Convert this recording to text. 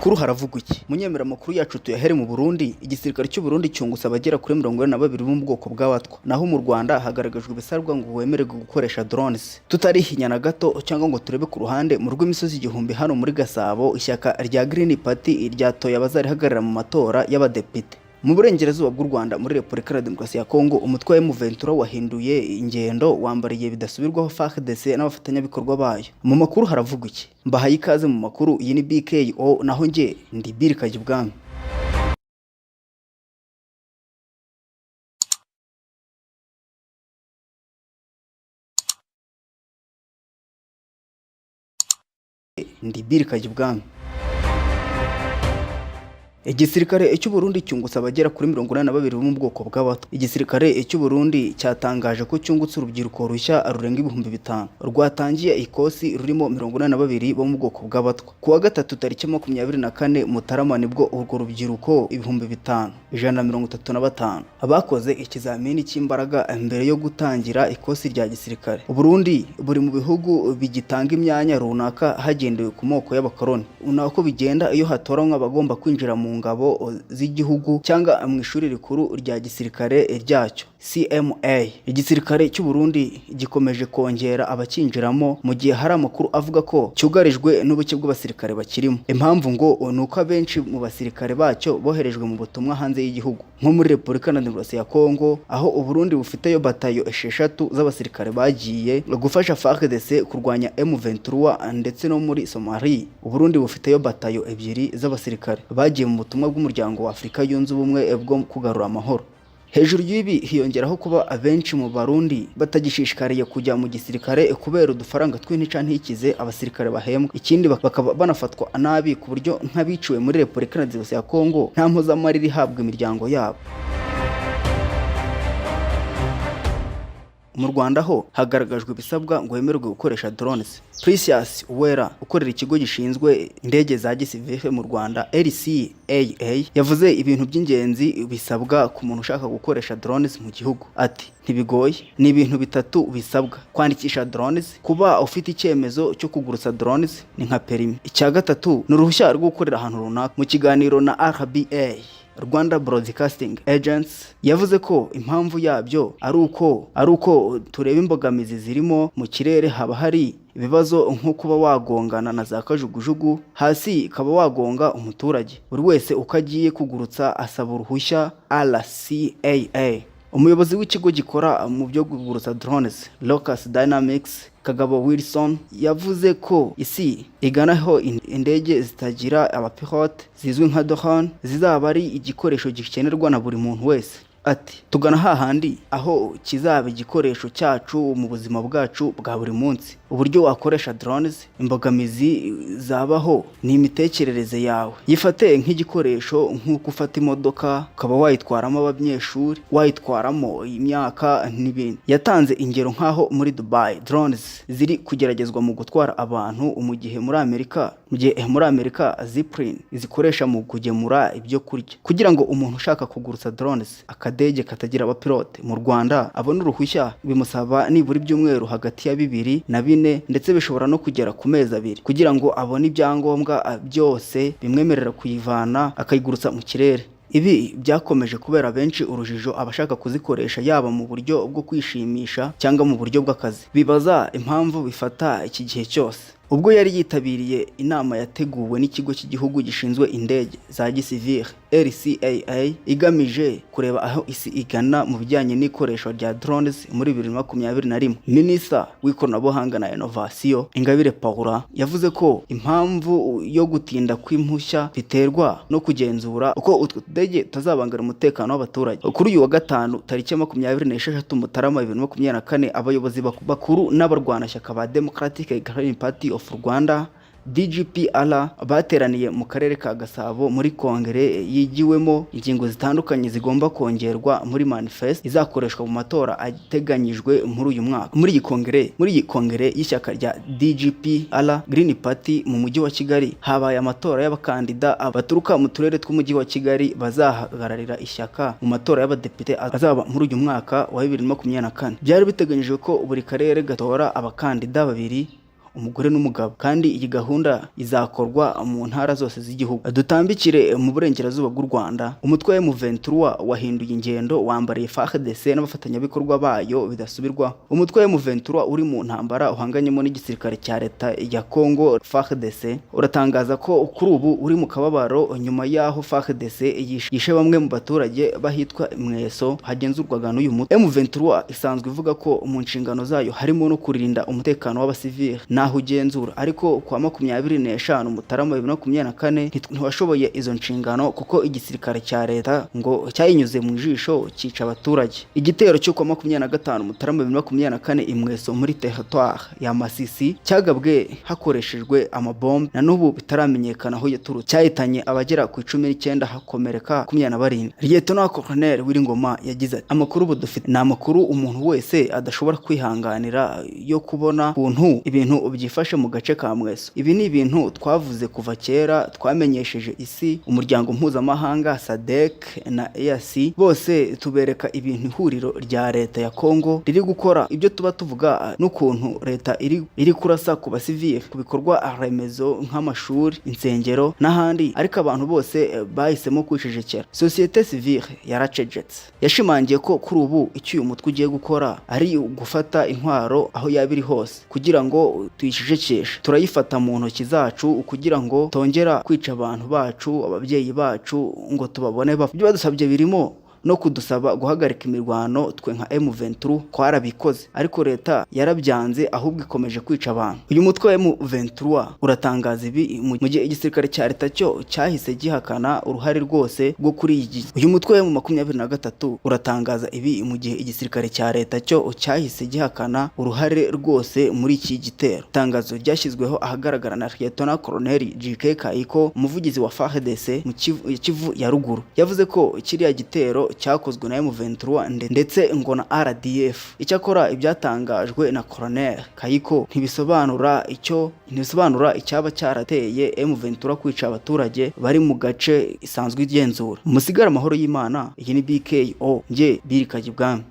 makuru haravugwa iki? Munyemera makuru yacu tuyahere mu Burundi. Igisirikare cy'u Burundi cyungusa abagera kuri 42 bo mu bwoko bw'abatwa. Naho mu Rwanda hagaragajwe ibisabwa ngo wemererwe gukoresha drones. Tutarihinyana gato cyangwa ngo turebe ku ruhande mu rw'imisozi igihumbi hano muri Gasabo, ishyaka rya Green Party ryatoye abazarihagarara mu matora y'abadepite. Mu burengerazuba bw'u Rwanda muri Repubulika ya Demokarasi ya Kongo, umutwe wa M23 wahinduye ingendo wambariye bidasubirwaho FARDC n'abafatanyabikorwa bayo. Mu makuru haravugwa iki? Mbahaye ikaze mu makuru. Iyi ni BKO, naho nge ndi Bill Kajibwami. Ndi Bill Kajibwami. Igisirikare cy'u Burundi cyungutse abagera kuri 42 bo mu bwoko bw'abato. Igisirikare cy'u Burundi cyatangaje ko cyungutse urubyiruko rushya rurenga 5,000. Rwatangiye ikosi rurimo 42 bo mu bwoko bw'abatwa. Kuwa gatatu tariki 24 Mutarama nibwo urwo rubyiruko 5,135 abakoze ikizamini cy'imbaraga mbere yo gutangira ikosi rya gisirikare. Burundi buri mu bihugu bigitanga imyanya runaka hagendewe ku moko y'abakoroni. Unako bigenda iyo hatoranwa abagomba kwinjira mu ngabo z'igihugu cyangwa mu ishuri rikuru rya gisirikare ryacyo CMA. Igisirikare cy'u Burundi gikomeje kongera abakinjiramo mu gihe hari amakuru avuga ko cyugarijwe n'ubuke bw'abasirikare bakirimo. Impamvu ngo nuko abenshi mu basirikare bacyo boherejwe mu butumwa hanze y'igihugu, nko muri Repubulika ya Demokarasi ya Kongo, aho u Burundi bufiteyo batayo 6 z'abasirikare bagiye gufasha FARDC kurwanya M23, ndetse no muri Somalia u Burundi bufiteyo batayo 2 z'abasirikare bagiye mu butumwa bw'umuryango wa Afrika yunze ubumwe bwo kugarura amahoro. Hejuru y'ibi hiyongeraho kuba abenshi mu Barundi batagishishikariye kujya mu gisirikare kubera udufaranga tw'intica ntikize abasirikare bahembwa. Ikindi bakaba banafatwa nabi ku buryo nk'abiciwe muri Repubulika ya Demokarasi ya Kongo nta mpuzamarira ihabwa imiryango yabo. Mu Rwanda ho hagaragajwe ibisabwa ngo wemererwe gukoresha drones. Precious Uwera ukorera ikigo gishinzwe indege za gisivile mu Rwanda LCAA yavuze ibintu by'ingenzi bisabwa ku muntu ushaka gukoresha drones mu gihugu. Ati ntibigoye, ni ibintu bitatu bisabwa: kwandikisha drones, kuba ufite icyemezo cyo kugurutsa drones ni nka perimi. Icya gatatu ni uruhushya rwo gukorera ahantu runaka. Mu kiganiro na RBA Rwanda Broadcasting Agents yavuze ko impamvu yabyo ari uko tureba imbogamizi zirimo mu kirere. Haba hari ibibazo nko kuba wagongana na za kajugujugu hasi kaba wagonga umuturage. Buri wese ukagiye kugurutsa asaba uruhushya RCAA. Umuyobozi w'ikigo gikora mu byo kugurutsa drones Locus Dynamics Kagabo Wilson yavuze ko isi iganaho indege zitagira abapilote zizwi nka drone zizaba ari igikoresho gikenerwa na buri muntu wese. Ati tugana hahandi aho kizaba igikoresho cyacu mu buzima bwacu bwa buri munsi. Uburyo wakoresha drones, imbogamizi zabaho ni imitekerereze yawe. Yifate nk'igikoresho nk'uko ufata imodoka ukaba wayitwaramo abanyeshuri, wayitwaramo imyaka n'ibindi. Yatanze ingero nk'aho muri Dubai drones ziri kugeragezwa mu gutwara abantu, mu gihe muri Amerika Zipline zikoresha mu kugemura ibyo kurya. Kugira ngo umuntu ushaka kugurutsa drones akadege katagira abapilote mu Rwanda abone uruhushya bimusaba nibura ibyumweru hagati ya 2 na 4, ndetse bishobora no kugera ku mezi 2 kugira ngo abone ibyangombwa byose bimwemerera kuyivana akayigurutsa mu kirere. Ibi byakomeje kubera benshi urujijo abashaka kuzikoresha, yaba mu buryo bwo kwishimisha cyangwa mu buryo bw'akazi. Bibaza impamvu bifata iki gihe cyose. Ubwo yari yitabiriye inama yateguwe n'ikigo cy'igihugu gishinzwe indege za gisivile LCAA igamije kureba aho isi igana mu bijyanye n'ikoresho rya drones muri 2021, Minisita w'ikoranabuhanga na Innovation Ingabire Paula yavuze ko impamvu yo gutinda kw'impushya biterwa no kugenzura uko utwo tudege tuzabangara umutekano w'abaturage. Kuri uyu wa gatanu tariki 26 Mutarama 2024, abayobozi bakuru n'abarwanashyaka ba Democratic Green Party of Rwanda DGPR bateraniye mu karere ka Gasabo muri kongere yigiwemo ingingo zitandukanye zigomba kongerwa muri manifest izakoreshwa mu matora ateganyijwe muri uyu mwaka. Muri iyi kongere y'ishyaka rya DGPR Green Party mu mujyi wa Kigali habaye amatora y'abakandida baturuka mu turere tw'umujyi wa Kigali bazahagararira ishyaka mu matora y'abadepite azaba muri uyu mwaka wa 2024. Byari biteganyijwe ko buri karere gatora abakandida babiri, umugore n'umugabo, kandi iyi gahunda izakorwa mu ntara zose z'igihugu. Dutambikire mu burengerazuba bw'u Rwanda. Umutwe wa M23 wahinduye ingendo wambariye FARDC n'abafatanyabikorwa bayo bidasubirwaho. Umutwe wa M23 uri mu ntambara uhanganyemo n'igisirikare cya leta ya Congo FARDC uratangaza ko kuri ubu uri mu kababaro nyuma yaho FARDC yishe bamwe mu baturage bahitwa Mweso hagenzurwaga n'uyu mutwe. M23 isanzwe ivuga ko mu nshingano zayo harimo no kurinda umutekano w'abasivili naho ugenzura, ariko kwa 25 Mutarama 2024 ntiwashoboye izo nshingano kuko igisirikare cya leta ngo cyayinyuze mu jisho cyica abaturage. Igitero cyo kwa 25 Mutarama 2024 Imweso muri territoire ya Masisi cyagabwe hakoreshejwe amabombe na n'ubu bitaramenyekana aho yaturutse, cyahitanye abagera ku 19 hakomereka 27. Lieutenant Colonel Wiringoma yagize ati amakuru ubu dufite ni amakuru umuntu wese adashobora kwihanganira yo kubona kuntu ibintu byifashe mu gace ka Mweso. Ibi ni ibintu twavuze kuva kera, twamenyesheje isi, umuryango mpuzamahanga SADC na EAC, bose tubereka ibintu ihuriro rya leta ya Congo riri gukora. Ibyo tuba tuvuga n'ukuntu leta iri kurasa ku basivili ku bikorwa remezo nk'amashuri, insengero n'ahandi, ariko abantu bose bahisemo kwicecekera. Societe civile yaracecetse, yashimangiye ko kuri ubu icyo uyu mutwe ugiye gukora ari gufata intwaro aho yabiri hose kugira ngo tuyicecekeshe. Turayifata mu ntoki zacu kugira ngo tongera kwica abantu bacu, ababyeyi bacu ngo tubabone bapfa. Ibyo badusabye birimo no kudusaba guhagarika imirwano. Twe nka M23 twarabikoze, ariko leta yarabyanze, ahubwo ikomeje kwica abantu. Uyu mutwe wa M23 uratangaza ibi mu gihe igisirikare cya leta cyo cyahise gihakana uruhare rwose rwo kuri iyi. Uyu mutwe wa M23 uratangaza ibi mu gihe igisirikare cya leta cyo cyahise gihakana uruhare rwose muri iki gitero. Itangazo ryashyizweho ahagaragara na Lieutenant Colonel JK Kayiko, umuvugizi wa FARDC mu Kivu ya ruguru, yavuze ko kiriya gitero cyakozwe na M23 ndetse ngo na RDF. Icyakora ibyatangajwe na Colonel Kayiko ntibisobanura icyaba cyarateye M23 kwica abaturage bari mu gace isanzwe igenzura. Musigara amahoro y'Imana. Iyi ni BKO, nge Birikajibwami.